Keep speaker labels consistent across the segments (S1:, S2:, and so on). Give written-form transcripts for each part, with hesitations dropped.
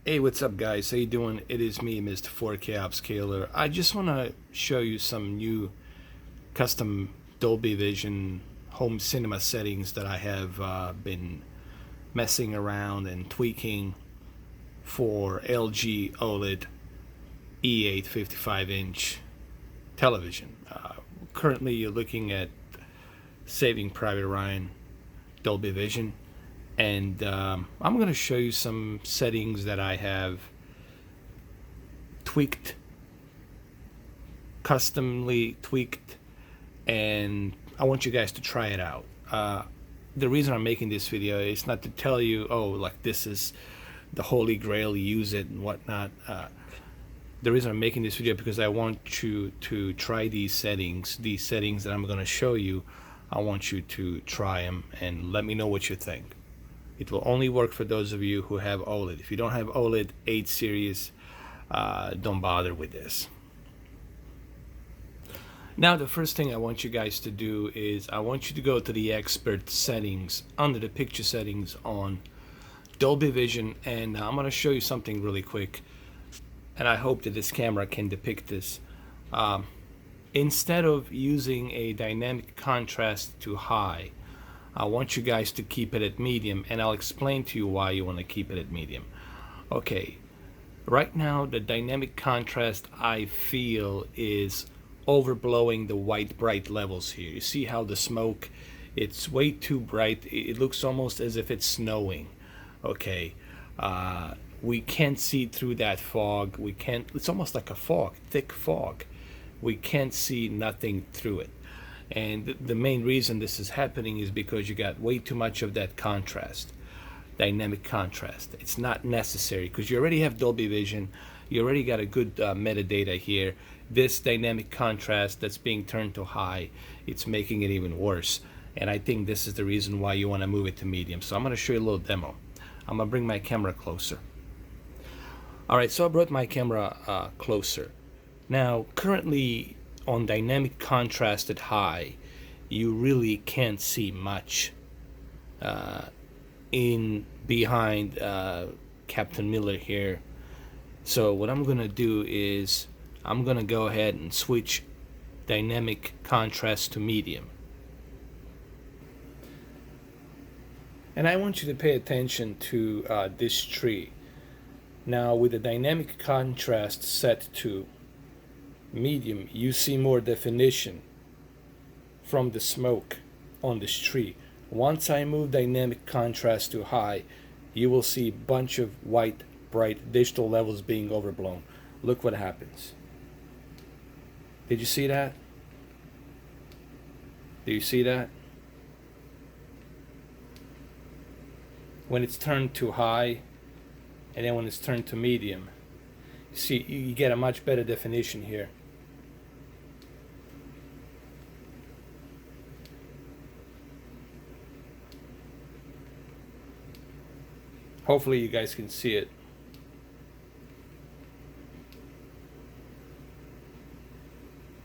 S1: Hey, what's up, guys? How you doing? It is me, Mr. 4K Upscaler. I just want to show you some new custom Dolby Vision home cinema settings that I have been messing around and tweaking for LG OLED E8 55-inch television. Currently, you're looking at Saving Private Ryan Dolby Vision. And I'm going to show you some settings that I have tweaked, customly tweaked, and I want you guys to try it out. The reason I'm making this video is not to tell you, oh, like this is the holy grail, use it and whatnot. The reason I'm making this video because I want you to try these settings that I'm going to show you. I want you to try them and let me know what you think. It will only work for those of you who have OLED. If you don't have OLED 8 series, don't bother with this. Now, the first thing I want you guys to do is I want you to go to the expert settings under the picture settings on Dolby Vision, and I'm going to show you something really quick, and I hope that this camera can depict this. Instead of using a dynamic contrast to high, I want you guys to keep it at medium, and I'll explain to you why you want to keep it at medium. Okay, right now the dynamic contrast I feel is overblowing the white bright levels here. You see how the smoke, it's way too bright. It looks almost as if it's snowing. Okay, we can't see through that fog. We can't, it's almost like a fog, thick fog. We can't see nothing through it. And the main reason this is happening is because you got way too much of that contrast, dynamic contrast. It's not necessary because you already have Dolby Vision. You already got a good metadata here. This dynamic contrast that's being turned to high, it's making it even worse. And I think this is the reason why you want to move it to medium. So I'm going to show you a little demo. I'm going to bring my camera closer. All right, so I brought my camera closer. Now, currently, on dynamic contrast at high, you really can't see much in behind Captain Miller here. So what I'm gonna do is I'm gonna go ahead and switch dynamic contrast to medium, and I want you to pay attention to this tree. Now, with the dynamic contrast set to medium, you see more definition from the smoke on this tree. Once I move dynamic contrast to high, you will see a bunch of white bright digital levels being overblown. Look what happens. Did you see that? Do you see that? When it's turned to high and then when it's turned to medium, see, you get a much better definition here. Hopefully you guys can see it.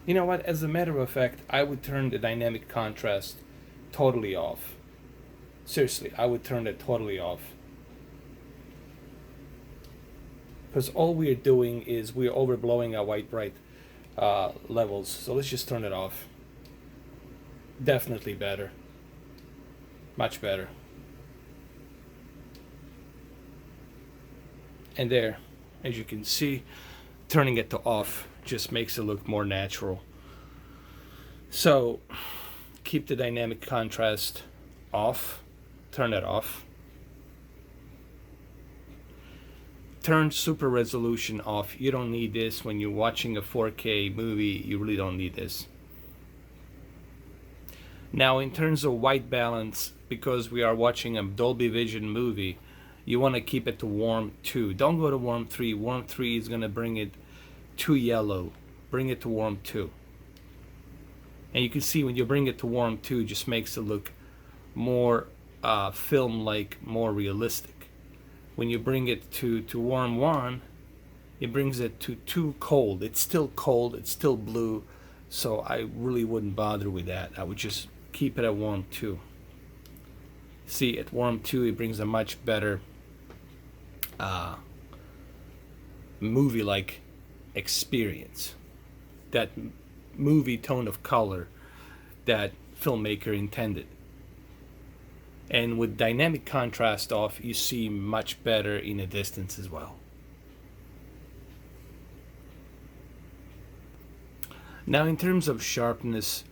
S1: You know what, as a matter of fact, I would turn the dynamic contrast totally off. Seriously, I would turn it totally off. Because all we're doing is we're overblowing our white bright levels. So let's just turn it off. Definitely better. Much better. And there, as you can see, turning it to off just makes it look more natural. So keep the dynamic contrast off. Turn it off. Turn super resolution off. You don't need this when you're watching a 4K movie. You really don't need this. Now, in terms of white balance, because we are watching a Dolby Vision movie, you want to keep it to warm 2. Don't go to warm 3. Warm 3 is going to bring it too yellow. Bring it to warm 2. And you can see when you bring it to warm 2, it just makes it look more film-like, more realistic. When you bring it to warm 1, it brings it to too cold. It's still cold, it's still blue, so I really wouldn't bother with that. I would just keep it at warm 2. See, at warm 2 it brings a much better movie-like experience, that movie tone of color that filmmaker intended. And with dynamic contrast off, you see much better in a distance as well. Now in terms of sharpness,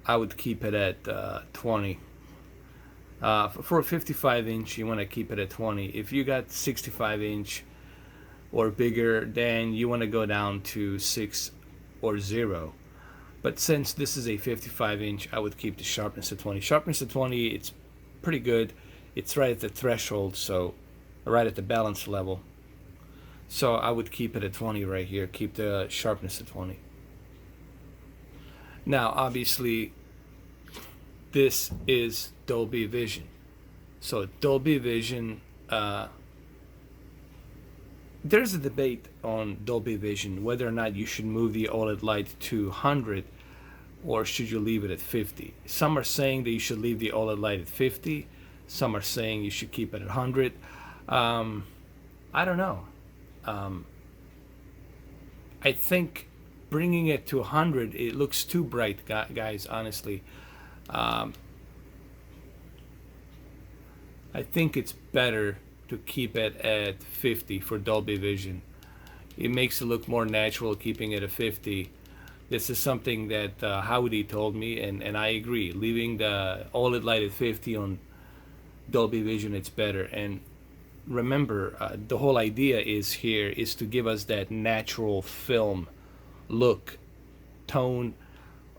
S1: I would keep it at 20. For a 55 inch, you want to keep it at 20. If you got 65 inch or bigger, then you want to go down to 6 or 0. But since this is a 55 inch, I would keep the sharpness at 20. Sharpness at 20, it's pretty good. It's right at the threshold, so right at the balance level. So I would keep it at 20 right here. Keep the sharpness at 20. Now, obviously, this is Dolby Vision. So Dolby Vision, there's a debate on Dolby Vision, whether or not you should move the OLED light to 100 or should you leave it at 50. Some are saying that you should leave the OLED light at 50. Some are saying you should keep it at 100. I don't know. I think bringing it to 100, it looks too bright, guys, honestly. I think it's better to keep it at 50 for Dolby Vision. It makes it look more natural keeping it at 50. This is something that Howdy told me, and I agree. Leaving the OLED light at 50 on Dolby Vision, it's better. And remember, the whole idea is to give us that natural film look, tone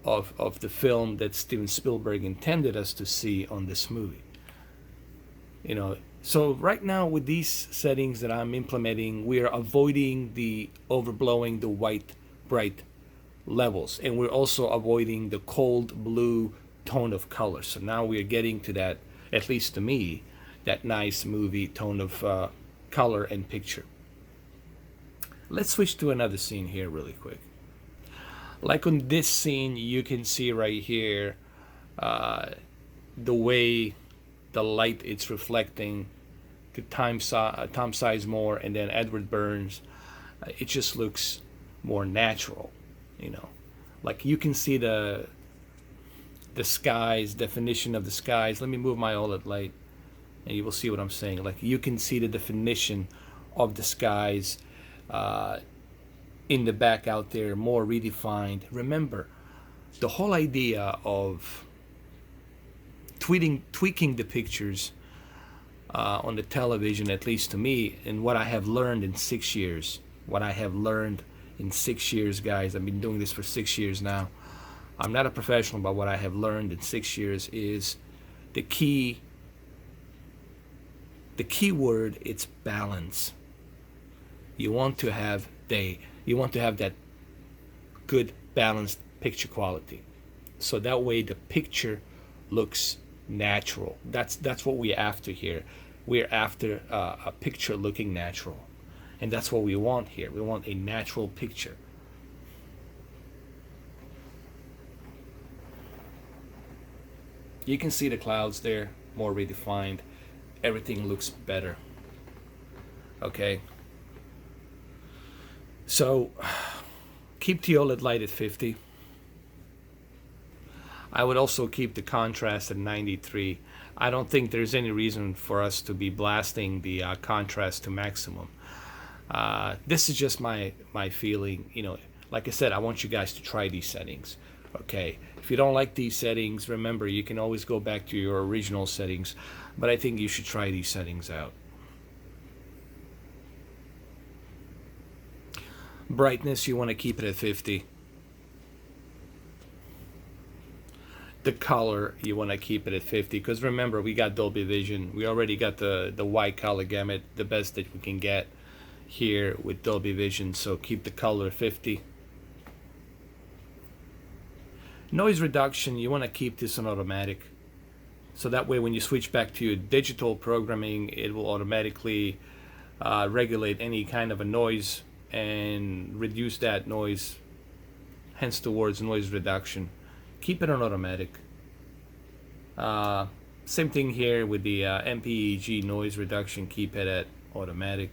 S1: of the film that Steven Spielberg intended us to see on this movie. So right now with these settings that I'm implementing, we are avoiding the overblowing the white bright levels, and we're also avoiding the cold blue tone of color. So now we are getting to that, at least to me, that nice movie tone of color and picture. Let's switch to another scene here really quick. Like on this scene, you can see right here the way the light it's reflecting to Tom Sizemore and then Edward Burns. It just looks more natural, like you can see the skies, definition of the skies. Let me move my OLED light and you will see what I'm saying. Like you can see the definition of the skies in the back out there, more redefined. Remember, the whole idea of tweaking the pictures on the television, at least to me, and what I have learned in 6 years, guys, I've been doing this for 6 years now. I'm not a professional, but what I have learned in 6 years is the key word, it's balance. You want to have that good balanced picture quality, so that way the picture looks natural. That's what we're after here. We're after a picture looking natural, and that's what we want here. We want a natural picture. You can see the clouds there, more redefined. Everything looks better. Okay, so keep the OLED light at 50. I would also keep the contrast at 93. I don't think there's any reason for us to be blasting the contrast to maximum. This is just my feeling. Like I said, I want you guys to try these settings. Okay, if you don't like these settings, remember you can always go back to your original settings, but I think you should try these settings out. Brightness, you want to keep it at 50. The color, you want to keep it at 50, because remember, we got Dolby Vision. We already got the wide color gamut, the best that we can get here with Dolby Vision, so keep the color 50. Noise reduction, you want to keep this on automatic, so that way when you switch back to your digital programming, it will automatically regulate any kind of a noise and reduce that noise, hence the words noise reduction. Keep it on automatic. Same thing here with the MPEG noise reduction, keep it at automatic.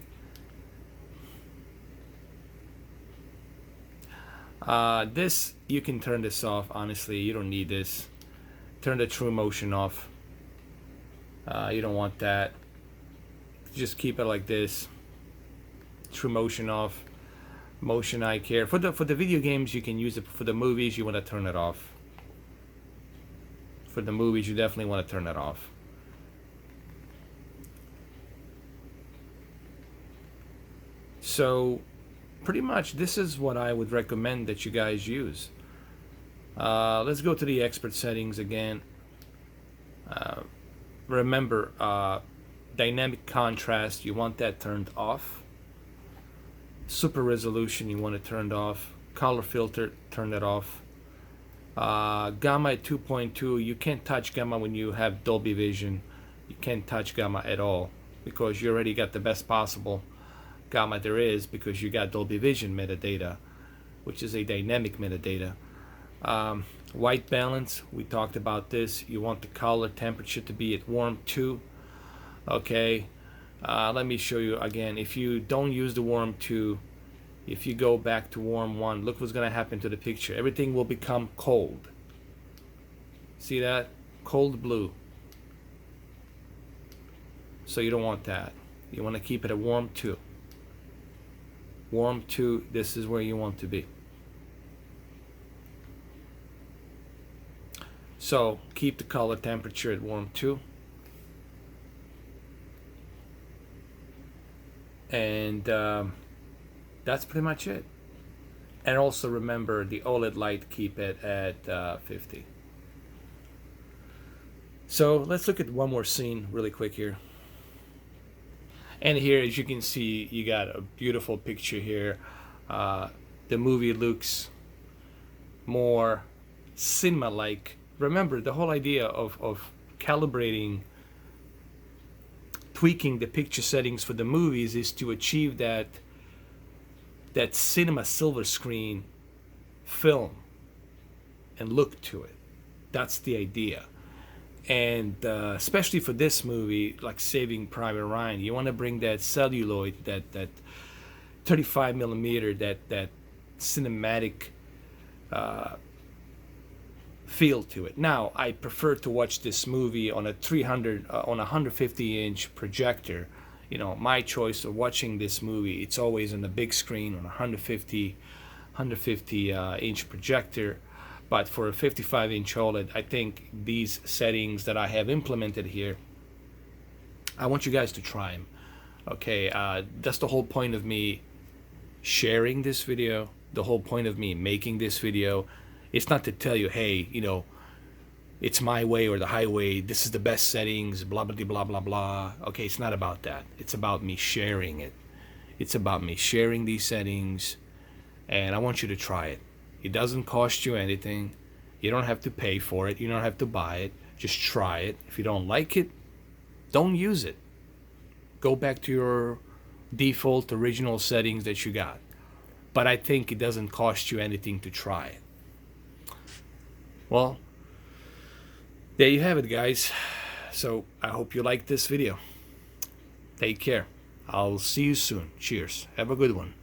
S1: This, you can turn this off. Honestly, you don't need this. Turn the true motion off. You don't want that. Just keep it like this. True motion off. Motion eye care. For the video games, you can use it. For the movies, you want to turn it off. For the movies, you definitely want to turn it off. So pretty much this is what I would recommend that you guys use. Let's go to the expert settings again. Remember, dynamic contrast, you want that turned off. Super resolution, you want it turned off. Color filter, turn that off. Gamma at 2.2, you can't touch gamma when you have Dolby Vision. You can't touch gamma at all because you already got the best possible gamma there is, because you got Dolby Vision metadata, which is a dynamic metadata. White balance, we talked about this. You want the color temperature to be at warm 2. Okay, let me show you again. If you don't use the warm 2, if you go back to warm 1, look what's going to happen to the picture. Everything will become cold. See that? Cold blue. So you don't want that. You want to keep it at warm 2. Warm 2, this is where you want to be. So keep the color temperature at warm 2. And that's pretty much it. And also remember the OLED light, keep it at 50. So let's look at one more scene really quick here. And here, as you can see, you got a beautiful picture here. The movie looks more cinema-like. Remember, the whole idea of calibrating, tweaking the picture settings for the movies is to achieve that cinema silver screen film and look to it. That's the idea. And especially for this movie, like Saving Private Ryan, you want to bring that celluloid, that 35 millimeter, that cinematic feel to it. Now, I prefer to watch this movie on a 150-inch projector. You know, my choice of watching this movie, it's always on the big screen on a 150 inch projector. But for a 55-inch OLED, I think these settings that I have implemented here, I want you guys to try them. Okay, that's the whole point of me sharing this video. The whole point of me making this video, it's not to tell you, hey, you know, it's my way or the highway. This is the best settings, blah, blah, blah, blah, blah. Okay, it's not about that. It's about me sharing it. It's about me sharing these settings, and I want you to try it. It doesn't cost you anything. You don't have to pay for it. You don't have to buy it. Just try it. If you don't like it, don't use it. Go back to your default original settings that you got. But I think it doesn't cost you anything to try it. Well, there you have it, guys. So I hope you liked this video. Take care. I'll see you soon. Cheers. Have a good one.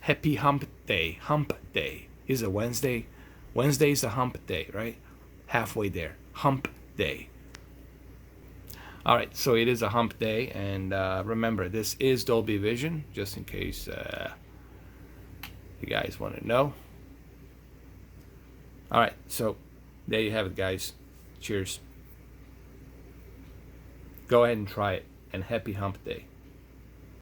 S1: Happy hump day. Hump day. Is it Wednesday? Wednesday is a hump day, right? Halfway there. Hump day. All right, so it is a hump day, and remember, this is Dolby Vision, just in case you guys want to know. All right, so there you have it, guys. Cheers. Go ahead and try it, and happy hump day.